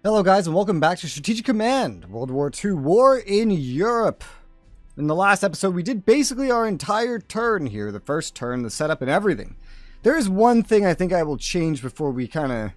Hello guys and welcome back to Strategic Command, World War II, War in Europe. In the last episode we did basically our entire turn here, the first turn, the setup and everything. There is one thing I think I will change before we kind of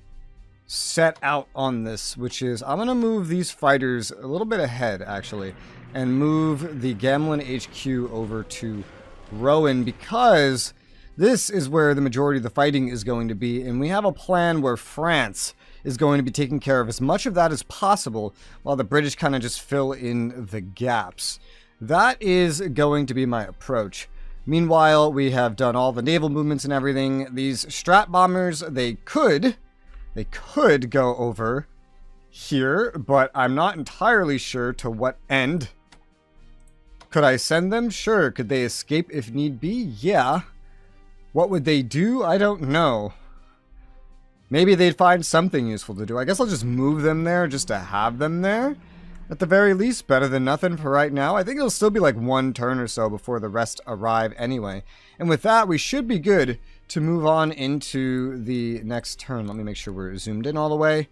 set out on this, which is I'm going to move these fighters a little bit ahead actually, and move the Gamelin HQ over to Rowan because this is where the majority of the fighting is going to be, and we have a plan where France is going to be taking care of as much of that as possible while the British kind of just fill in the gaps. That is going to be my approach. Meanwhile, we have done all the naval movements and everything. These strat bombers, they could go over here, but I'm not entirely sure to what end. Could I send them? Sure. Could they escape if need be? Yeah. What would they do? I don't know. Maybe they'd find something useful to do. I guess I'll just move them there just to have them there. At the very least, better than nothing for right now. I think it'll still be like one turn or so before the rest arrive anyway. And with that, we should be good to move on into the next turn. Let me make sure we're zoomed in all the way.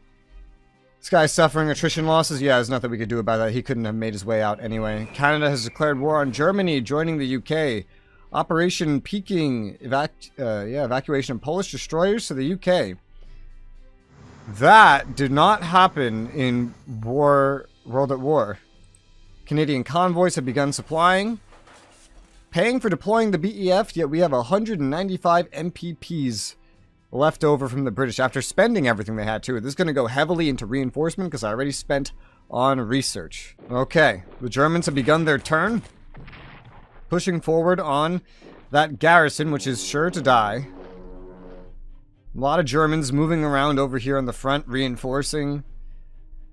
This guy's suffering attrition losses. Yeah, there's nothing we could do about that. He couldn't have made his way out anyway. Canada has declared war on Germany, joining the UK. Operation Peking, evacuation of Polish destroyers to the UK. That did not happen in World at War. Canadian convoys have begun supplying, paying for deploying the BEF, yet we have 195 MPPs left over from the British after spending everything they had to. This is going to go heavily into reinforcement because I already spent on research. Okay, the Germans have begun their turn, pushing forward on that garrison, which is sure to die. A lot of Germans moving around over here on the front, reinforcing.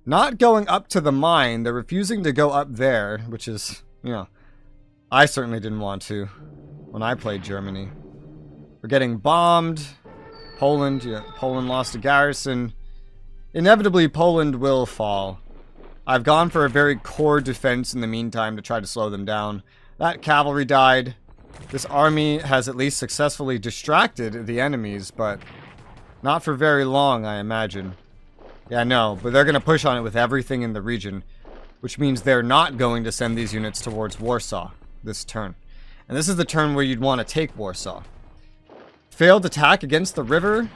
Not going up to the mine. They're refusing to go up there, which is, you know, I certainly didn't want to when I played Germany. We're getting bombed. Poland lost a garrison. Inevitably, Poland will fall. I've gone for a very core defense in the meantime to try to slow them down. That cavalry died. This army has at least successfully distracted the enemies, but not for very long, I imagine. Yeah, no, but they're going to push on it with everything in the region, which means they're not going to send these units towards Warsaw this turn. And this is the turn where you'd want to take Warsaw. Failed attack against the river.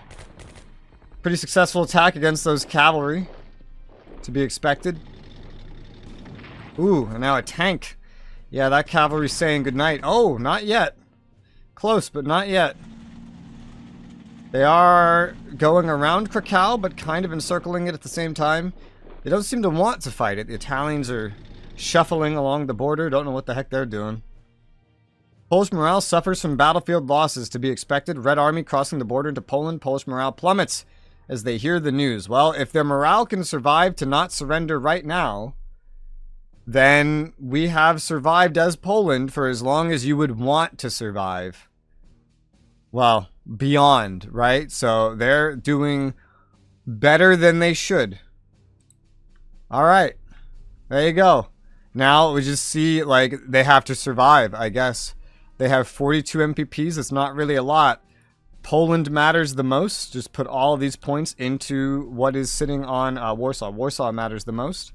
Pretty successful attack against those cavalry. To be expected. Ooh, and now a tank. Yeah, that cavalry's saying goodnight. Oh, not yet. Close, but not yet. They are going around Krakow, but kind of encircling it at the same time. They don't seem to want to fight it. The Italians are shuffling along the border. Don't know what the heck they're doing. Polish morale suffers from battlefield losses, to be expected. Red Army crossing the border into Poland. Polish morale plummets as they hear the news. Well, if their morale can survive to not surrender right now, then we have survived as Poland for as long as you would want to survive. Well, beyond, right? So they're doing better than they should. All right. There you go. Now we just see, like, they have to survive, I guess. They have 42 MPPs. It's not really a lot. Poland matters the most. Just put all of these points into what is sitting on Warsaw. Warsaw matters the most.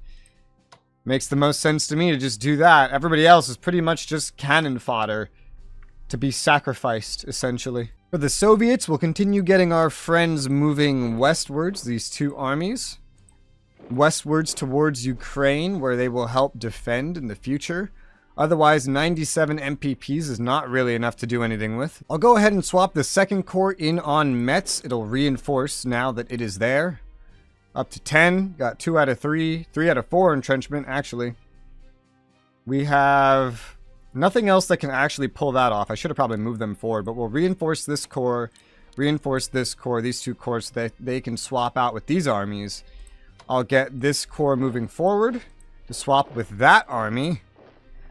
Makes the most sense to me to just do that. Everybody else is pretty much just cannon fodder to be sacrificed, essentially. For the Soviets, we'll continue getting our friends moving westwards, these two armies. Westwards towards Ukraine, where they will help defend in the future. Otherwise, 97 MPPs is not really enough to do anything with. I'll go ahead and swap the second corps in on Metz. It'll reinforce now that it is there. Up to 10. Got 2 out of 3. 3 out of 4 entrenchment, actually. We have nothing else that can actually pull that off. I should have probably moved them forward, but we'll reinforce this corps, reinforce this corps, these two corps, so that they can swap out with these armies. I'll get this corps moving forward to swap with that army.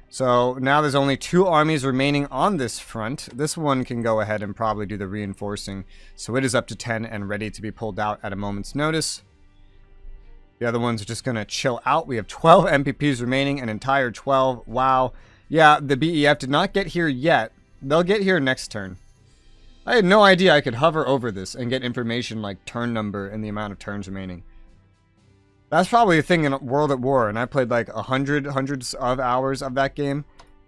So now there's only 2 armies remaining on this front. This one can go ahead and probably do the reinforcing. So it is up to 10 and ready to be pulled out at a moment's notice. The other ones are just going to chill out. We have 12 MPPs remaining, an entire 12. Wow. Yeah, the BEF did not get here yet. They'll get here next turn. I had no idea I could hover over this and get information like turn number and the amount of turns remaining. That's probably a thing in World at War, and I played like hundreds of hours of that game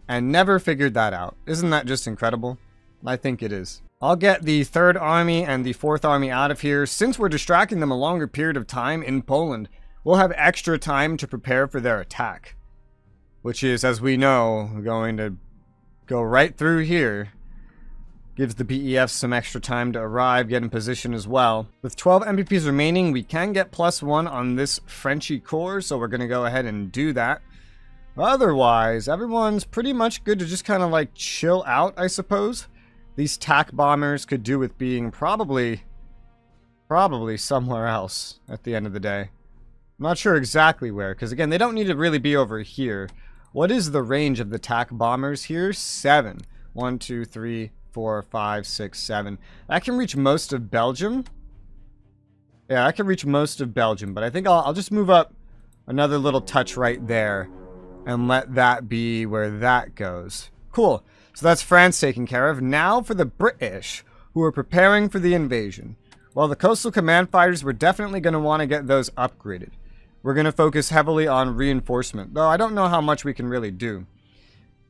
and never figured that out. Isn't that just incredible? I think it is. I'll get the 3rd Army and the 4th Army out of here. Since we're distracting them a longer period of time in Poland, we'll have extra time to prepare for their attack. Which is, as we know, going to go right through here. Gives the BEF some extra time to arrive, get in position as well. With 12 MPPs remaining, we can get +1 on this Frenchy core, so we're going to go ahead and do that. Otherwise, everyone's pretty much good to just kind of like chill out, I suppose. These TAC bombers could do with being probably somewhere else at the end of the day. I'm not sure exactly where, because again, they don't need to really be over here. What is the range of the TAC bombers here? 7. 1, 2, 3, 4, 5, 6, 7. That can reach most of Belgium. Yeah, I can reach most of Belgium, but I think I'll just move up another little touch right there and let that be where that goes. Cool. So that's France taken care of. Now for the British, who are preparing for the invasion. Well, the Coastal Command Fighters, we're definitely going to want to get those upgraded. We're going to focus heavily on reinforcement, though I don't know how much we can really do.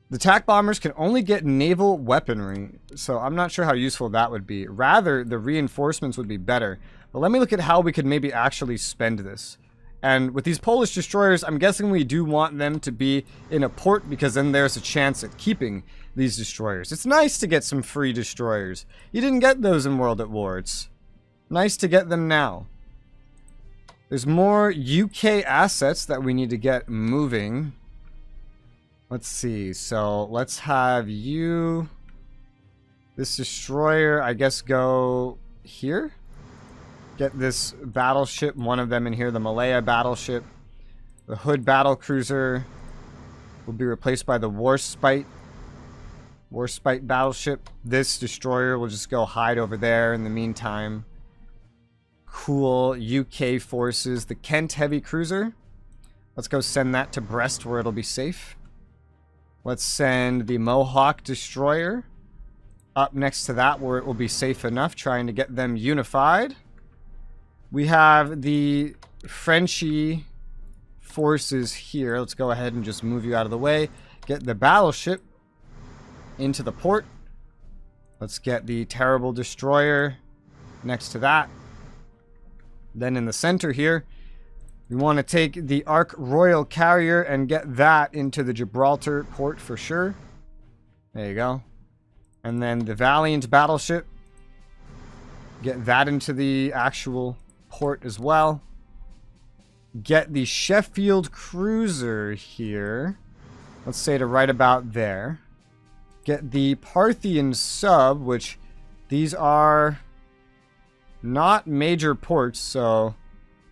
The TAC bombers can only get naval weaponry, so I'm not sure how useful that would be. Rather, the reinforcements would be better. But let me look at how we could maybe actually spend this. And with these Polish destroyers, I'm guessing we do want them to be in a port, because then there's a chance at keeping these destroyers. It's nice to get some free destroyers. You didn't get those in World at War. It's nice to get them now. There's more UK assets that we need to get moving. Let's see. So let's have you... This destroyer, I guess, go here. Get this battleship, one of them in here, the Malaya battleship. The Hood battlecruiser will be replaced by the Warspite battleship. This destroyer will just go hide over there in the meantime. Cool UK forces. The Kent heavy cruiser. Let's go send that to Brest where it'll be safe. Let's send the Mohawk destroyer up next to that where it will be safe enough, trying to get them unified. We have the Frenchy forces here. Let's go ahead and just move you out of the way. Get the battleship into the port. Let's get the terrible destroyer next to that. Then in the center here, we want to take the Ark Royal carrier and get that into the Gibraltar port for sure. There you go. And then the Valiant battleship. Get that into the actual port as well. Get the Sheffield cruiser here. Let's say to right about there. Get the Parthian sub, which these are not major ports, so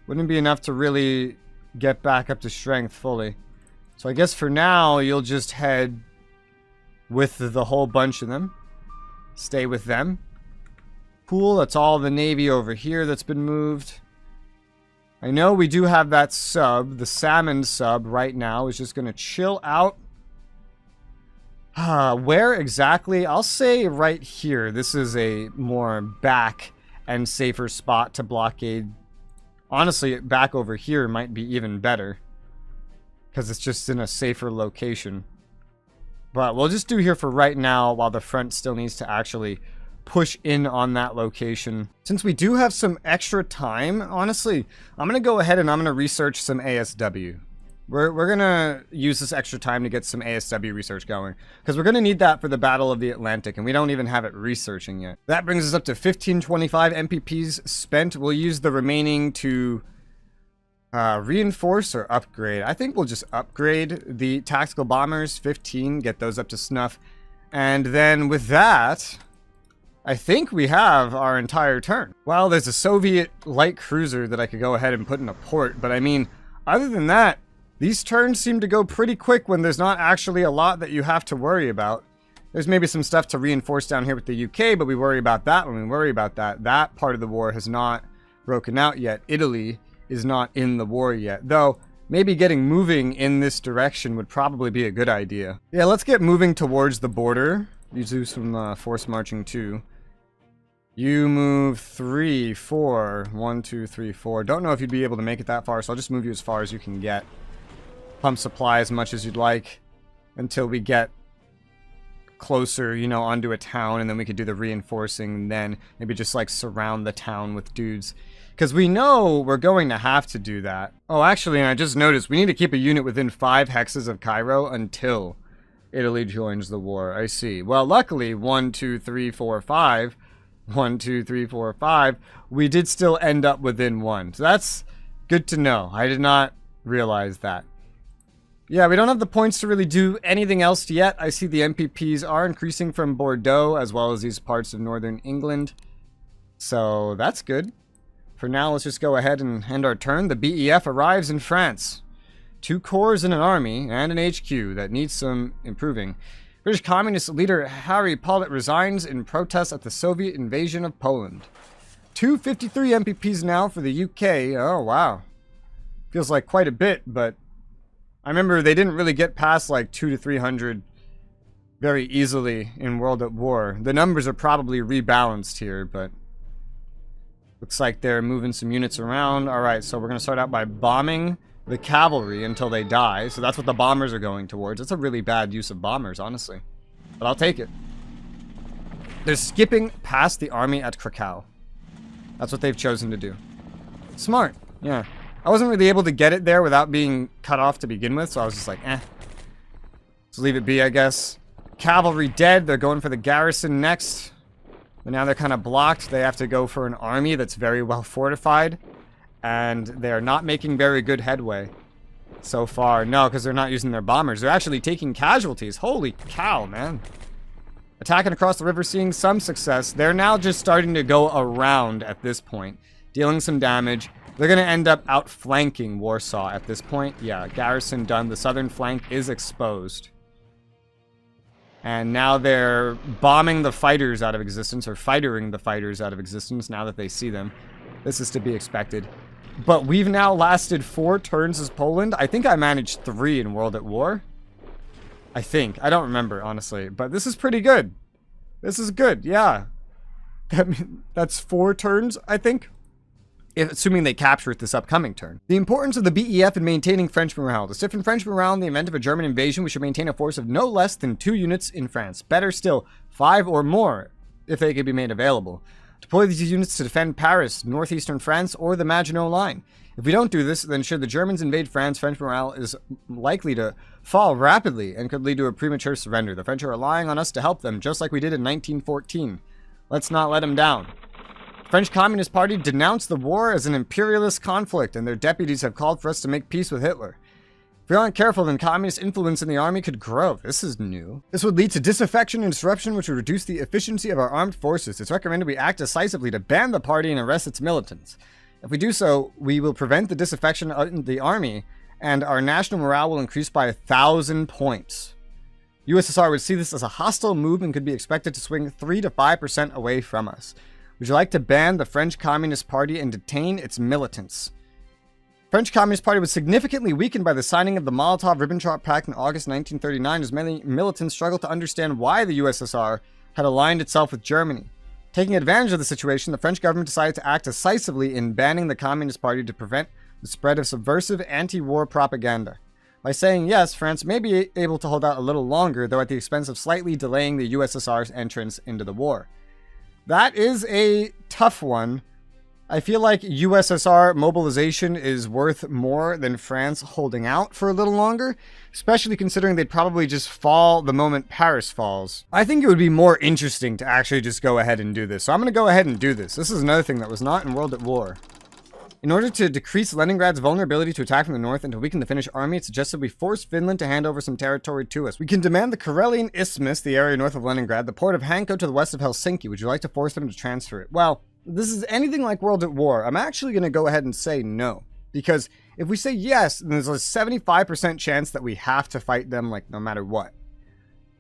wouldn't be enough to really get back up to strength fully. So I guess for now, you'll just head with the whole bunch of them. Stay with them. Cool, that's all the Navy over here that's been moved. I know we do have that sub, the Salmon sub right now is just going to chill out. Where exactly? I'll say right here. This is a more back and safer spot to blockade. Honestly, back over here might be even better, because it's just in a safer location. But we'll just do here for right now while the front still needs to actually push in on that location. Since we do have some extra time, honestly, I'm going to go ahead and I'm going to research some ASW. We're going to use this extra time to get some ASW research going, because we're going to need that for the Battle of the Atlantic, and we don't even have it researching yet. That brings us up to 1525 MPPs spent. We'll use the remaining to reinforce or upgrade. I think we'll just upgrade the tactical bombers, 15, get those up to snuff. And then with that, I think we have our entire turn. Well, there's a Soviet light cruiser that I could go ahead and put in a port, but I mean, other than that, these turns seem to go pretty quick when there's not actually a lot that you have to worry about. There's maybe some stuff to reinforce down here with the UK, but we worry about that when we worry about that. That part of the war has not broken out yet. Italy is not in the war yet, though maybe getting moving in this direction would probably be a good idea. Yeah, let's get moving towards the border. You do some force marching too. You move 3, 4. 1, 2, 3, 4. Don't know if you'd be able to make it that far, so I'll just move you as far as you can get. Pump supply as much as you'd like until we get closer, you know, onto a town, and then we could do the reinforcing, and then maybe just like surround the town with dudes. Because we know we're going to have to do that. Oh, actually, I just noticed we need to keep a unit within 5 hexes of Cairo until Italy joins the war. I see. Well, luckily, 1, 2, 3, 4, 5. 1, 2, 3, 4, 5. We did still end up within 1. So that's good to know. I did not realize that. Yeah, we don't have the points to really do anything else yet. I see the MPPs are increasing from Bordeaux as well as these parts of northern England. So that's good. For now, let's just go ahead and end our turn. The BEF arrives in France. 2 corps and an army and an HQ that needs some improving. British Communist leader Harry Pollitt resigns in protest at the Soviet invasion of Poland. 253 MPPs now for the UK. Oh, wow. Feels like quite a bit, but I remember they didn't really get past like 200 to 300 very easily in World at War. The numbers are probably rebalanced here, but looks like they're moving some units around. All right, so we're going to start out by bombing the cavalry until they die. So that's what the bombers are going towards. It's a really bad use of bombers, honestly. But I'll take it. They're skipping past the army at Krakow. That's what they've chosen to do. Smart, yeah. I wasn't really able to get it there without being cut off to begin with, so I was just like, eh. So leave it be, I guess. Cavalry dead. They're going for the garrison next. But now they're kind of blocked. They have to go for an army that's very well fortified. And they're not making very good headway so far. No, because they're not using their bombers. They're actually taking casualties. Holy cow, man. Attacking across the river, seeing some success. They're now just starting to go around at this point, dealing some damage. They're going to end up outflanking Warsaw at this point. Yeah, garrison done. The southern flank is exposed. And now they're bombing the fighters out of existence, or fightering the fighters out of existence now that they see them. This is to be expected. But we've now lasted 4 turns as Poland. I think I managed 3 in World at War. I think. I don't remember, honestly. But this is pretty good. This is good, yeah. That's 4 turns, I think. Assuming they capture it this upcoming turn. The importance of the BEF in maintaining French morale. To stiffen French morale in the event of a German invasion, we should maintain a force of no less than 2 units in France. Better still, 5 or more, if they could be made available. Deploy these units to defend Paris, northeastern France, or the Maginot Line. If we don't do this, then should the Germans invade France, French morale is likely to fall rapidly and could lead to a premature surrender. The French are relying on us to help them, just like we did in 1914. Let's not let them down. The French Communist Party denounced the war as an imperialist conflict, and their deputies have called for us to make peace with Hitler. If we aren't careful, then communist influence in the army could grow. This is new. This would lead to disaffection and disruption, which would reduce the efficiency of our armed forces. It's recommended we act decisively to ban the party and arrest its militants. If we do so, we will prevent the disaffection of the army, and our national morale will increase by 1,000 points. USSR would see this as a hostile move and could be expected to swing 3 to 5% away from us. Would you like to ban the French Communist Party and detain its militants? French Communist Party was significantly weakened by the signing of the Molotov-Ribbentrop Pact in August 1939, as many militants struggled to understand why the USSR had aligned itself with Germany. Taking advantage of the situation, the French government decided to act decisively in banning the Communist Party to prevent the spread of subversive anti-war propaganda. By saying yes, France may be able to hold out a little longer, though at the expense of slightly delaying the USSR's entrance into the war. That is a tough one. I feel like USSR mobilization is worth more than France holding out for a little longer, especially considering they'd probably just fall the moment Paris falls. I think it would be more interesting to actually just go ahead and do this. So I'm going to go ahead and do this. This is another thing that was not in World at War. In order to decrease Leningrad's vulnerability to attack from the north and to weaken the Finnish army, it's suggested we force Finland to hand over some territory to us. We can demand the Karelian Isthmus, the area north of Leningrad, the port of Hanko to the west of Helsinki. Would you like to force them to transfer it? Well, this is anything like World at War. I'm actually going to go ahead and say no. Because if we say yes, then there's a 75% chance that we have to fight them, like, no matter what.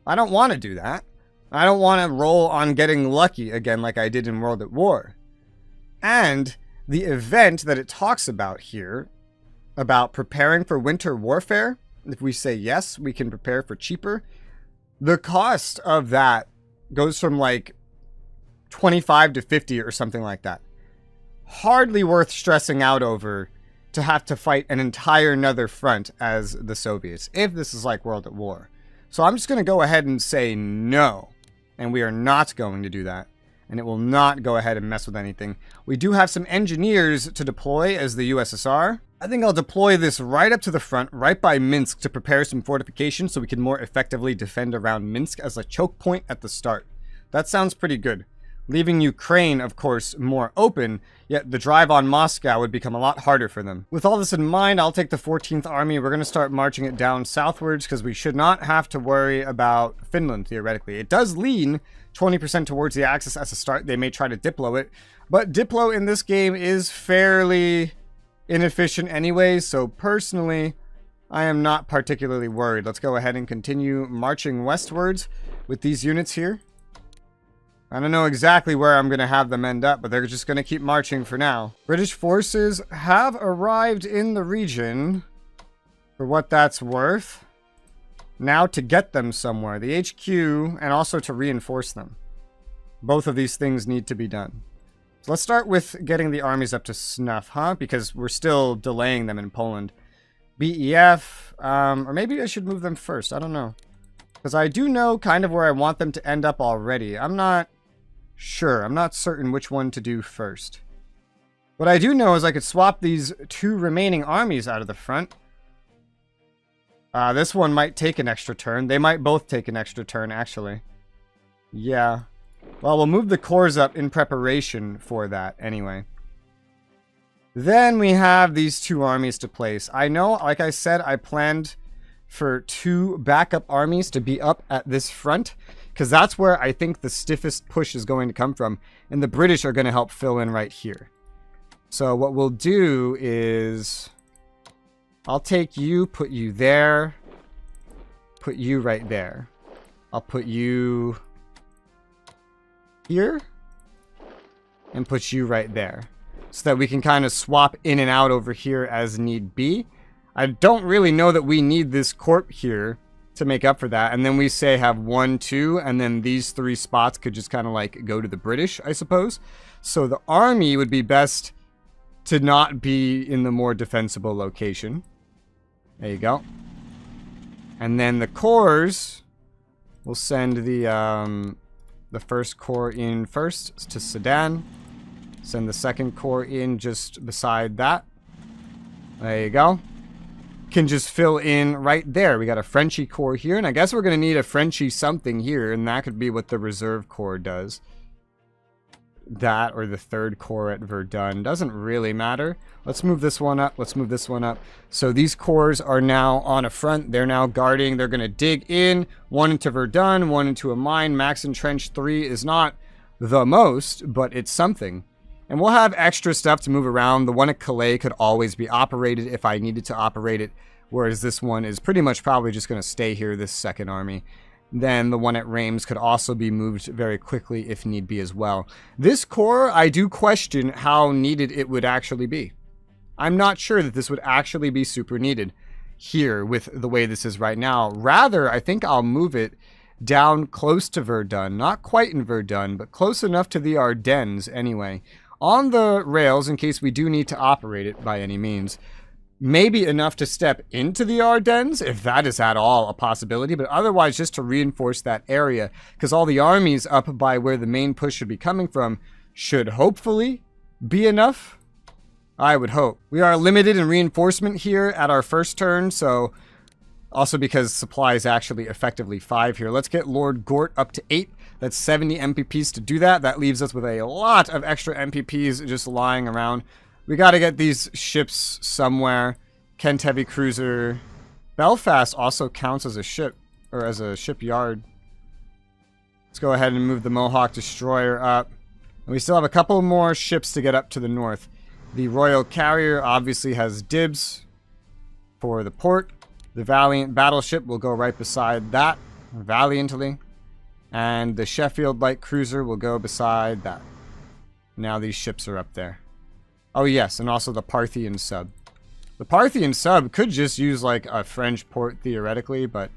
I don't want to do that. I don't want to roll on getting lucky again like I did in World at War. And the event that it talks about here, about preparing for winter warfare, if we say yes, we can prepare for cheaper. The cost of that goes from like 25 to 50 or something like that. Hardly worth stressing out over to have to fight an entire another front as the Soviets, if this is like World at War. So I'm just going to go ahead and say no. And we are not going to do that. And it will not go ahead and mess with anything. We do have some engineers to deploy as the USSR. I think I'll deploy this right up to the front, right by Minsk, to prepare some fortifications so we can more effectively defend around Minsk as a choke point at the start. That sounds pretty good. Leaving Ukraine, of course, more open, yet the drive on Moscow would become a lot harder for them. With all this in mind, I'll take the 14th Army. We're going to start marching it down southwards because we should not have to worry about Finland, theoretically. It does lean 20% towards the Axis as a start. They may try to Diplo it, but Diplo in this game is fairly inefficient anyway, so personally, I am not particularly worried. Let's go ahead and continue marching westwards with these units here. I don't know exactly where I'm going to have them end up, but they're just going to keep marching for now. British forces have arrived in the region, for what that's worth. Now to get them somewhere, the HQ, and also to reinforce them. Both of these things need to be done. So let's start with getting the armies up to snuff, huh? Because we're still delaying them in Poland. BEF, or maybe I should move them first, I don't know. Because I do know kind of where I want them to end up already. I'm not sure. I'm not certain which one to do first. What I do know is I could swap these two remaining armies out of the front. This one might take an extra turn. They might both take an extra turn, actually. Yeah. Well, we'll move the corps up in preparation for that, anyway. Then we have these two armies to place. I know, like I said, I planned for two backup armies to be up at this front, because that's where I think the stiffest push is going to come from, and the British are going to help fill in right here. So what we'll do is I'll take you, put you there, put you right there. I'll put you here and put you right there so that we can kind of swap in and out over here as need be. I don't really know that we need this corp here to make up for that. And then we say have 1, 2, and then these 3 spots could just kind of like go to the British, I suppose. So the army would be best to not be in the more defensible location. There you go. And then the corps, we'll send the first corps in first to Sedan. Send the second corps in just beside that. There you go. Can just fill in right there. We got a Frenchy corps here, and I guess we're going to need a Frenchy something here, and that could be what the reserve corps does. That or the third corps at Verdun. Doesn't really matter. Let's move this one up. Let's move this one up. So these corps are now on a front. They're now guarding. They're going to dig in. 1 into Verdun, 1 into a mine. Max in Trench 3 is not the most, but it's something. And we'll have extra stuff to move around. The one at Calais could always be operated if I needed to operate it, whereas this one is pretty much probably just going to stay here, this second army. Then the one at Reims could also be moved very quickly if need be as well. This corps, I do question how needed it would actually be. I'm not sure that this would actually be super needed here with the way this is right now. Rather, I think I'll move it down close to Verdun. Not quite in Verdun, but close enough to the Ardennes anyway. On the rails, in case we do need to operate it by any means. Maybe enough to step into the Ardennes, if that is at all a possibility, but otherwise just to reinforce that area, because all the armies up by where the main push should be coming from should hopefully be enough. I would hope. We are limited in reinforcement here at our first turn, so also because supply is actually effectively 5 here. Let's get Lord Gort up to 8. That's 70 MPPs to do that. That leaves us with a lot of extra MPPs just lying around. We got to get these ships somewhere. Kent Heavy Cruiser. Belfast also counts as a ship, or as a shipyard. Let's go ahead and move the Mohawk Destroyer up. And we still have a couple more ships to get up to the north. The Royal Carrier obviously has dibs for the port. The Valiant Battleship will go right beside that, valiantly. And the Sheffield Light Cruiser will go beside that. Now these ships are up there. Oh yes, and also the Parthian sub. The Parthian sub could just use like a French port theoretically, but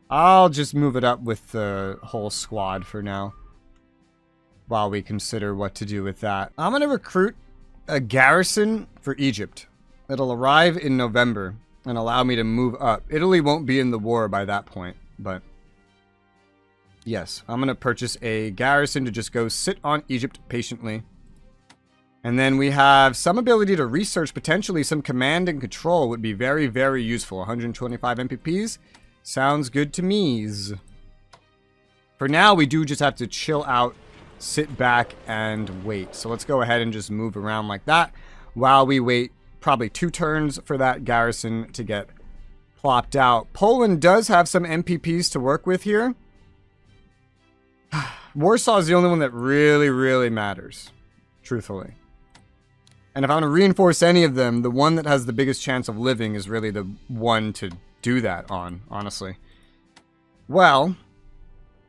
I'll just move it up with the whole squad for now. while we consider what to do with that. I'm going to recruit a garrison for Egypt. It'll arrive in November and allow me to move up. Italy won't be in the war by that point, but yes, I'm going to purchase a garrison to just go sit on Egypt patiently. And then we have some ability to research. Potentially some command and control would be very, very useful. 125 MPPs. Sounds good to me. For now, we do just have to chill out, sit back, and wait. So let's go ahead and just move around like that while we wait probably 2 turns for that garrison to get plopped out. Poland does have some MPPs to work with here. Warsaw is the only one that really, really matters, truthfully. And if I want to reinforce any of them, the one that has the biggest chance of living is really the one to do that on, honestly. Well,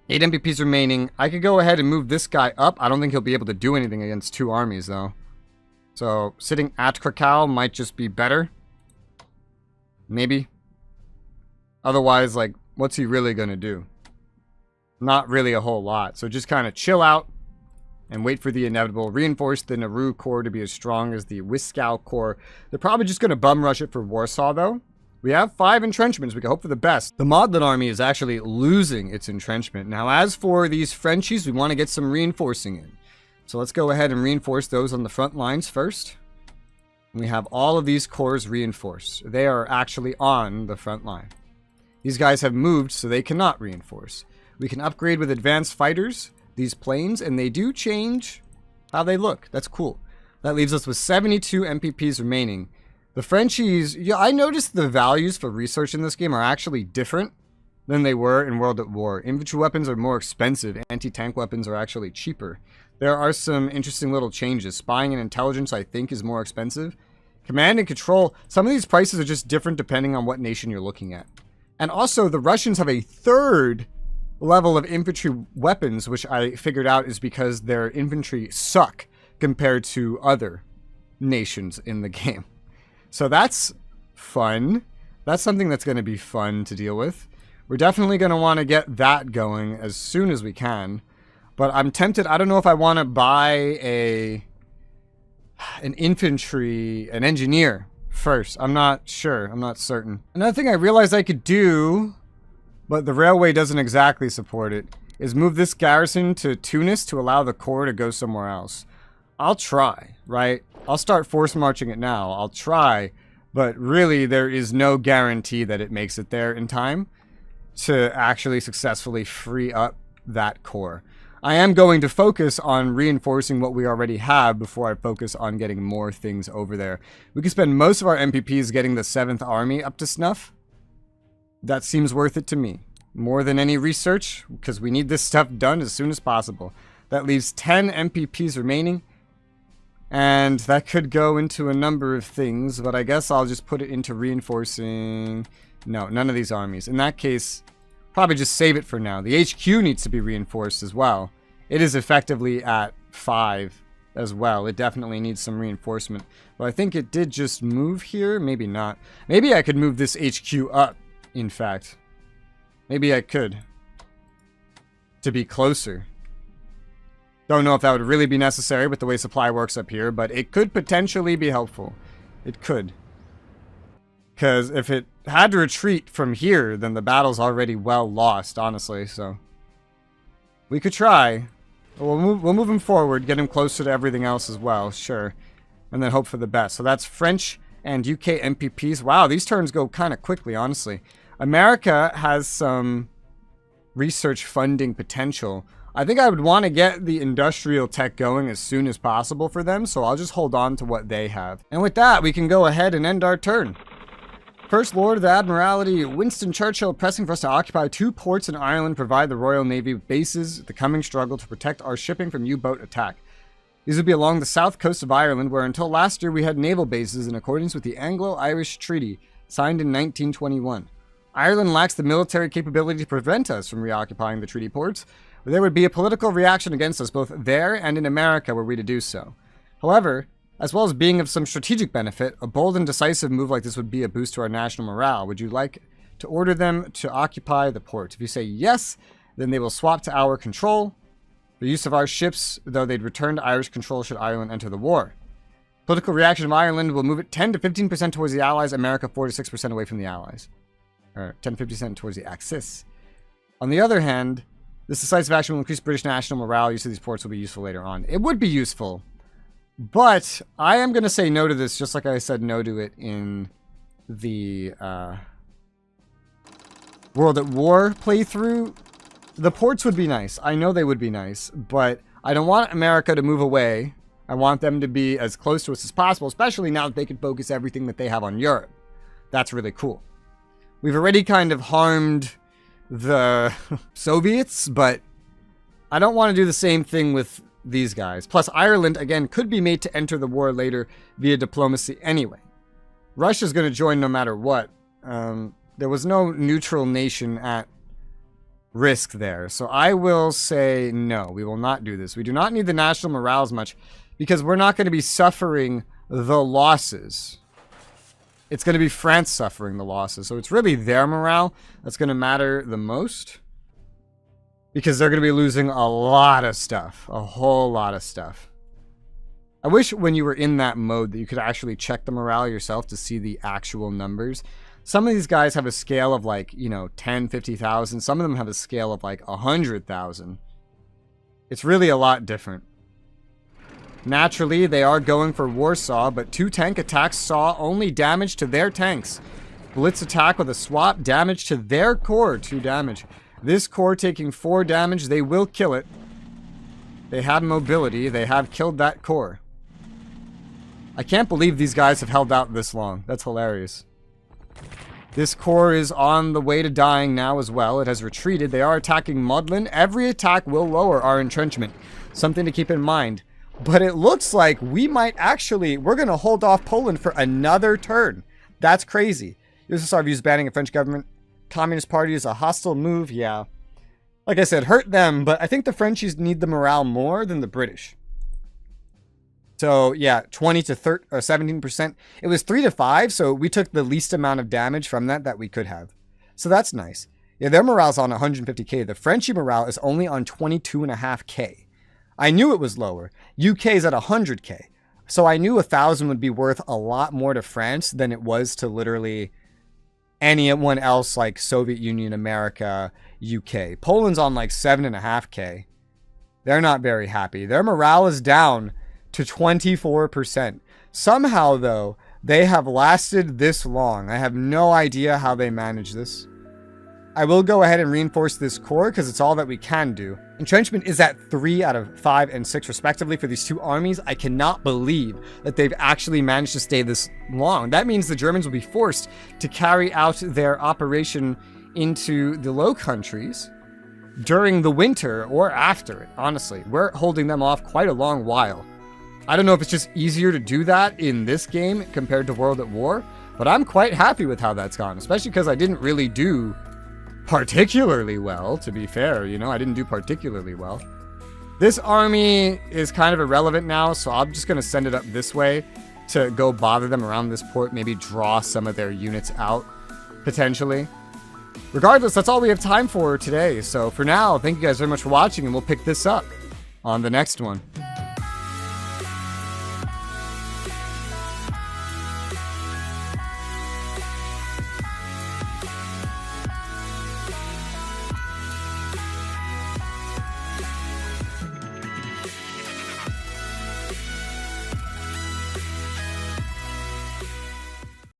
8 MPPs remaining. I could go ahead and move this guy up. I don't think he'll be able to do anything against 2 armies, though. So, sitting at Krakow might just be better. Maybe. Otherwise, like, what's he really going to do? Not really a whole lot. So just kind of chill out and wait for the inevitable. Reinforce the Nauru Corps to be as strong as the Wiskow Corps. They're probably just going to bum rush it for Warsaw, though. We have 5 entrenchments. We can hope for the best. The Modlin army is actually losing its entrenchment. Now, as for these Frenchies, we want to get some reinforcing in. So let's go ahead and reinforce those on the front lines first. We have all of these corps reinforced. They are actually on the front line. These guys have moved, so they cannot reinforce. We can upgrade with advanced fighters these planes, and they do change how they look. That's cool. That leaves us with 72 MPPs remaining. The Frenchies, yeah, I noticed the values for research in this game are actually different than they were in World at War. Infantry weapons are more expensive. Anti-tank weapons are actually cheaper. There are some interesting little changes. Spying and intelligence, I think, is more expensive. Command and control, some of these prices are just different depending on what nation you're looking at. And also, the Russians have a 3rd level of infantry weapons, which I figured out is because their infantry suck compared to other nations in the game. So that's fun. That's something that's going to be fun to deal with. We're definitely going to want to get that going as soon as we can. But I'm tempted. I don't know if I want to buy an engineer first. I'm not sure. I'm not certain. Another thing I realized I could do, but the railway doesn't exactly support it, is move this garrison to Tunis to allow the corps to go somewhere else. I'll try, right? I'll start force marching it now. I'll try, but really there is no guarantee that it makes it there in time to actually successfully free up that corps. I am going to focus on reinforcing what we already have before I focus on getting more things over there. We can spend most of our MPPs getting the 7th Army up to snuff. That seems worth it to me. More than any research, because we need this stuff done as soon as possible. That leaves 10 MPPs remaining. And that could go into a number of things, but I guess I'll just put it into reinforcing... No, none of these armies. In that case, probably just save it for now. The HQ needs to be reinforced as well. It is effectively at 5 as well. It definitely needs some reinforcement. But I think it did just move here. Maybe not. Maybe I could move this HQ up, in fact. Maybe I could. To be closer. Don't know if that would really be necessary with the way supply works up here, but it could potentially be helpful. It could. Because if it had to retreat from here, then the battle's already well lost, honestly, so... We could try. We'll move him forward, get him closer to everything else as well, sure. And then hope for the best. So that's French and UK MPPs. Wow, these turns go kind of quickly, honestly. America has some research funding potential. I think I would want to get the industrial tech going as soon as possible for them, so I'll just hold on to what they have. And with that, we can go ahead and end our turn. First Lord of the Admiralty, Winston Churchill, pressing for us to occupy 2 ports in Ireland, provide the Royal Navy with bases, the coming struggle to protect our shipping from U-boat attack. These would be along the south coast of Ireland, where until last year we had naval bases in accordance with the Anglo-Irish Treaty, signed in 1921. Ireland lacks the military capability to prevent us from reoccupying the treaty ports, but there would be a political reaction against us both there and in America were we to do so. However, as well as being of some strategic benefit, a bold and decisive move like this would be a boost to our national morale. Would you like to order them to occupy the port? If you say yes, then they will swap to our control. The use of our ships, though they'd return to Irish control should Ireland enter the war. Political reaction of Ireland will move it 10 to 15% towards the Allies, America 4 to 6% away from the Allies. Or 10 to 50% towards the Axis. On the other hand, this decisive action will increase British national morale. Use of these ports will be useful later on. It would be useful, but I am going to say no to this, just like I said no to it in the World at War playthrough. The ports would be nice. I know they would be nice, but I don't want America to move away. I want them to be as close to us as possible, especially now that they can focus everything that they have on Europe. That's really cool. We've already kind of harmed the Soviets, but I don't want to do the same thing with these guys. Plus, Ireland, again, could be made to enter the war later via diplomacy anyway. Russia's going to join no matter what. There was no neutral nation at risk there. So I will say no, we will not do this. We do not need the national morale as much because we're not going to be suffering the losses. It's going to be France suffering the losses. So it's really their morale that's going to matter the most because they're going to be losing a lot of stuff, a whole lot of stuff. I wish when you were in that mode that you could actually check the morale yourself to see the actual numbers. Some of these guys have a scale of like, 10, 50,000. Some of them have a scale of like 100,000. It's really a lot different. Naturally, they are going for Warsaw, but 2 tank attacks saw only damage to their tanks. Blitz attack with a swap, damage to their core, 2 damage. This core taking 4 damage, they will kill it. They have mobility, they have killed that core. I can't believe these guys have held out this long. That's hilarious. This core is on the way to dying now as well. It has retreated. They are attacking Modlin. Every attack will lower our entrenchment. Something to keep in mind. But it looks like we might actually... We're going to hold off Poland for another turn. That's crazy. USSR views banning a French government. Communist Party is a hostile move. Yeah. Like I said, hurt them. But I think the Frenchies need the morale more than the British. So, yeah, 20 to 17%. It was 3 to 5, so we took the least amount of damage from that we could have. So that's nice. Yeah, their morale's on 150k. The Frenchie morale is only on 22.5k. I knew it was lower. UK's at 100k. So I knew 1,000 would be worth a lot more to France than it was to literally anyone else like Soviet Union, America, UK. Poland's on like 7.5k. They're not very happy. Their morale is down to 24%. Somehow, though, they have lasted this long. I have no idea how they manage this. I will go ahead and reinforce this core because it's all that we can do. Entrenchment is at 3 out of 5 and 6 respectively for these 2 armies. I cannot believe that they've actually managed to stay this long. That means the Germans will be forced to carry out their operation into the Low Countries during the winter or after it, honestly. We're holding them off quite a long while. I don't know if it's just easier to do that in this game compared to World at War, but I'm quite happy with how that's gone, especially because I didn't really do particularly well, to be fair, I didn't do particularly well. This army is kind of irrelevant now, so I'm just going to send it up this way to go bother them around this port, maybe draw some of their units out, potentially. Regardless, that's all we have time for today, so for now, thank you guys very much for watching, and we'll pick this up on the next one.